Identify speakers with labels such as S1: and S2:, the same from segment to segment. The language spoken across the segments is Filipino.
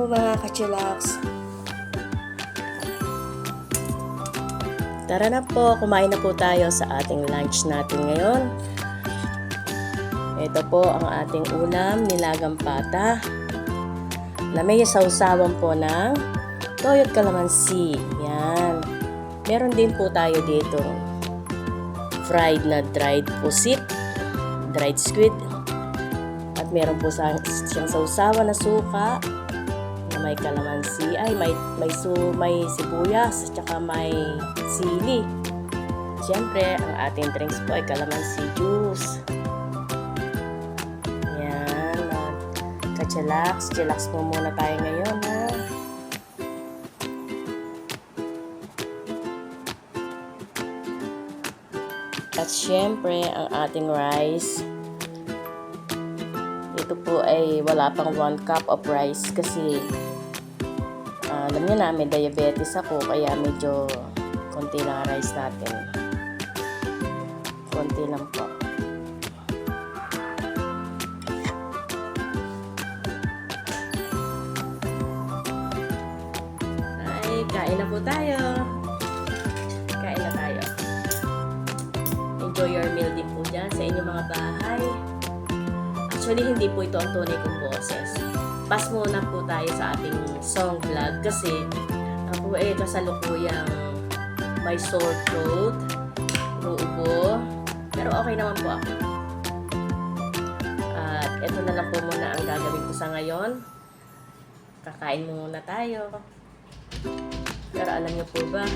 S1: mga ka-chillax. Tara na po, kumain na po tayo sa ating lunch natin ngayon. Ito po ang ating ulam, nilagang pata. Na may sausawan po ng toyo at kalamansi. Yan. Meron din po tayo dito fried na dried pusit, dried squid. At meron po siyang sausawan na suka na may kalamansi, may sibuyas, at saka may sili. Siyempre, ang ating drinks po ay kalamansi juice. Yan. Chillax po muna tayo ngayon, ha. At siyempre, ang ating rice. Ito po ay wala pang 1 cup of rice kasi alam niyo na, may diabetes ako kaya medyo konti lang rice natin. Konti lang po. Ay, kain na po tayo. Kain na tayo. Enjoy your meal din po dyan sa inyong mga bahay. Actually, hindi po ito ang tunay kong boses. Pass muna po tayo sa ating song vlog kasi ako ay kasalukuyang may sore throat, uubo, pero okay naman po ako. At ito na lang po muna ang gagawin ko sa ngayon. Kakain muna tayo. Pero alam niyo po ba,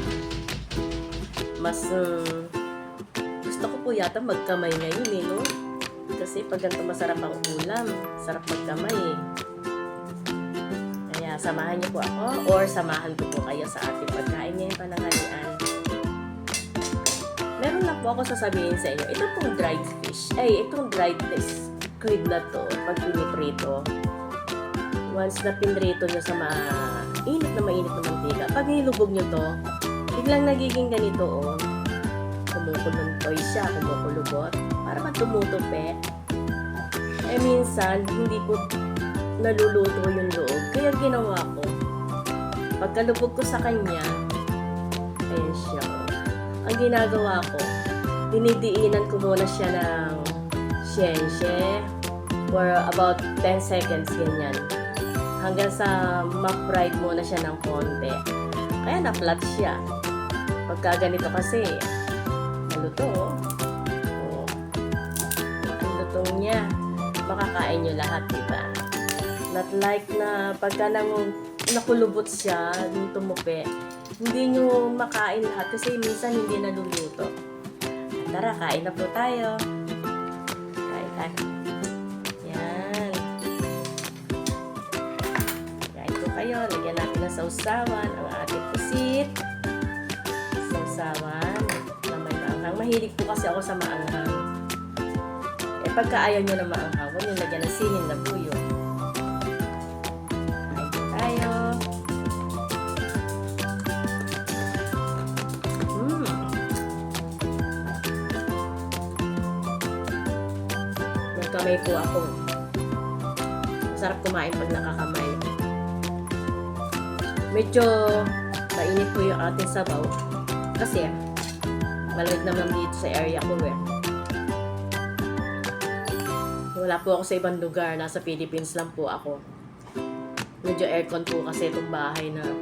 S1: mas gusto ko po yata magkamay ngayon eh, no? Kasi pag ganito masarap ang ulam, sarap magkamay eh. Kaya samahan niyo po ako or samahan ko po kayo sa ating pagkain ngayong pananghalian. Meron lang po ako sasabihin sa inyo, ito pong dried fish, itong dried squid na to, pag piniprito, once na pinrito nyo sa mainit na mantika, pag nilubog nyo to, biglang nagiging ganito, oh. Kumukuluntoy siya, kumukulubot, para bang tumutupi. Minsan, hindi ko naluluto yung loob. Kaya ginawa ko, pagkalubog ko sa kanya, ayan siya, oh. Ang ginagawa ko, dinidiinan ko muna siya ng shenche for about 10 seconds, ganyan. Hanggang sa ma-fried muna siya ng konti. Kaya na-flat siya. Pagka ganito kasi, maluto, oh. Ang lutong niya, makakain nyo lahat, diba? Not like na pagka nakulubot siya, yung tumupi, hindi nyo makain lahat kasi minsan hindi naluluto. Tara, kain na po tayo. Kain tayo. Yan. Kain po kayo. Lagyan natin ng sausawan ang ating pusit. Sausawan na may maanghang. Mahilig po kasi ako sa maanghang. Pagka ayaw nyo na maanghang, huwag nyo lagyan ng sinin na buyo. Kain po tayo. Nagkamay po ako. Masarap kumain pag nakakamay. Medyo mainit po yung ating sabaw. Kasi malamig naman dito sa area ko eh. Wala po ako sa ibang lugar. Nasa Philippines lang po ako. Medyo aircon po kasi itong bahay namin.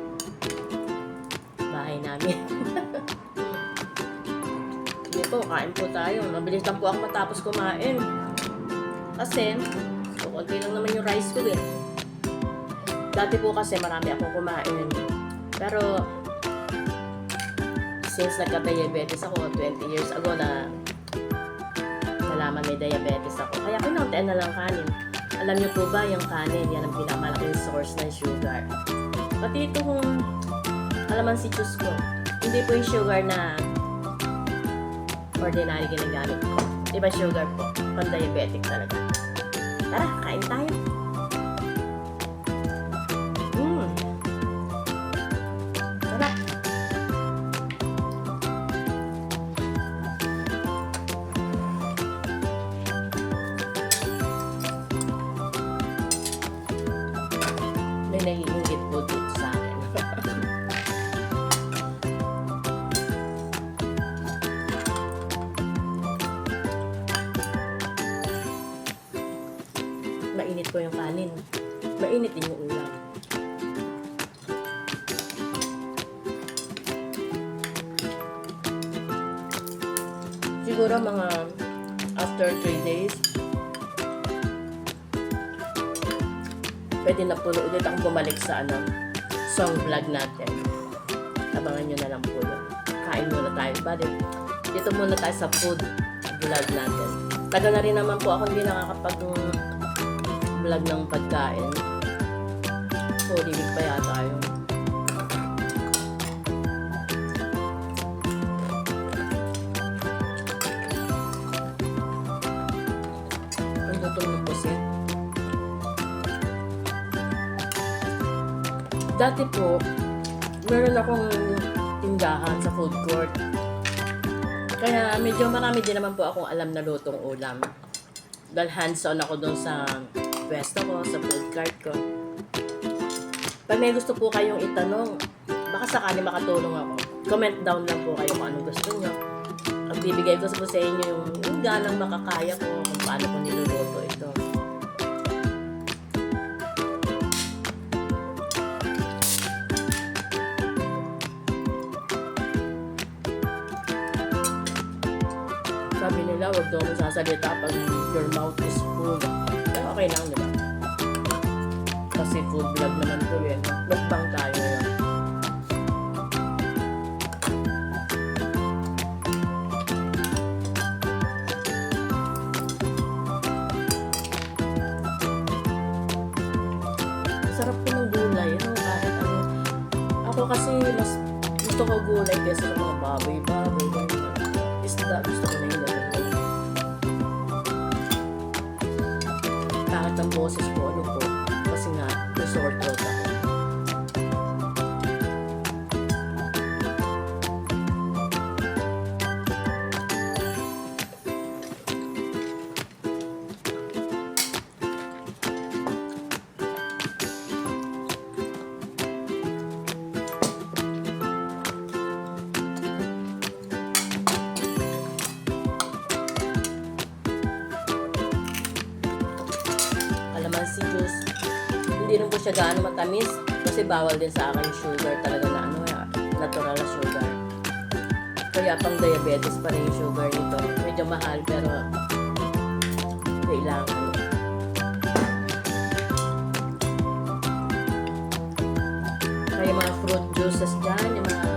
S1: Hindi po, kain po tayo. Mabilis lang po ako matapos kumain. Kasi, konti lang naman yung rice ko eh. Dati po kasi marami akong kumain. Pero, since nagka-diabetes ako, 20 years ago na nalaman may diabetes ako. Kaya kinauntian na lang kanin. Alam niyo po ba, yung kanin, yan ang pinakamalaking source ng sugar. Pati itong kalamansi juice ko, hindi po yung sugar na ordinary ginagamit ko. Diba sugar po? Pan-diabetic talaga. Tara, kain tayo. Sarap. May naiinis po yung kanin. Mainit din yung ulam. Siguro mga after 3 days, pwede na po ulit akong bumalik sa song vlog natin. Abangan nyo na lang po yun. Kain muna tayo. Bali, dito muna tayo sa food vlog natin. Tagal na rin naman po ako hindi nakakapag-vlog ng pagkain. Holy week pa yata yun. Ang lutong ng pusit. Dati po, meron akong tindahan sa food court. Kaya medyo marami din naman po akong alam na lutong ulam. Dahil hands-on ako doon sa pwesto ko, sa food cart ko. Pag may gusto po kayong itanong, baka sakali makatulong ako. Comment down lang po kayo kung anong gusto nyo. Ang bibigay ko po sa inyo yung ganang makakaya ko kung paano ko niluluto ito. Sabi nila, huwag daw masasalita pag your mouth is full. Pero okay lang, di ba? Kasi food vlog naman po yun. Mukbang tayo yun. Sarap po ng gulay. Kahit ano. Ako kasi mas gusto ko gulay kaysa sa mga baboy-baboy. Isda, gusto ko na yung ganun. Kahit ang boses ko, ano po, kasi nga, may sore throat ako. Calamansi juice. Hindi rin po siya gaano matamis kasi bawal din sa akin sugar talaga na natural na sugar. Kaya pang diabetes pa rin yung sugar nito. Medyo mahal pero kailangan. Kaya mga fruit juices dyan, yung mga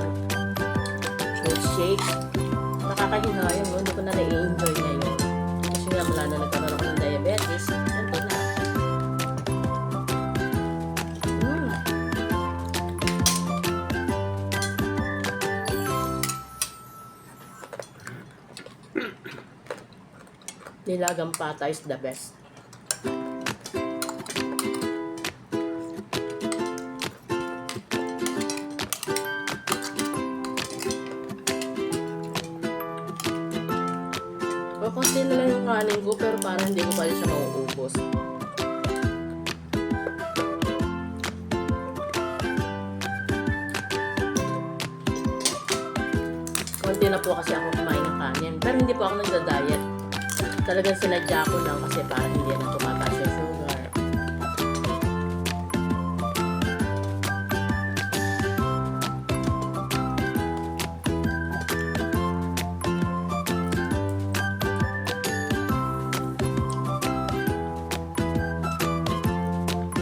S1: fruit shakes, nakakahinayang, no? Hindi ko na na-enjoy ngayon. Kasi nga mula na nagkaroon ako ng diabetes, ito na. Nilagang pata is the best. O, konti na lang yung kanin ko pero parang hindi ko pa rin siya mauubos. Konti na po kasi ako kumain ng kanin. Pero hindi po ako nagda-diet. Talagang sinadya ko lang kasi parang hindi na tumataas yung sugar.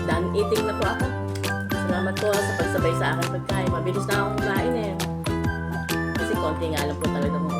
S1: Done eating na po ako. Salamat po sa pagsabay sa akin pagkain. Mabilis na akong kumain eh. Kasi konti nga lang po talaga kung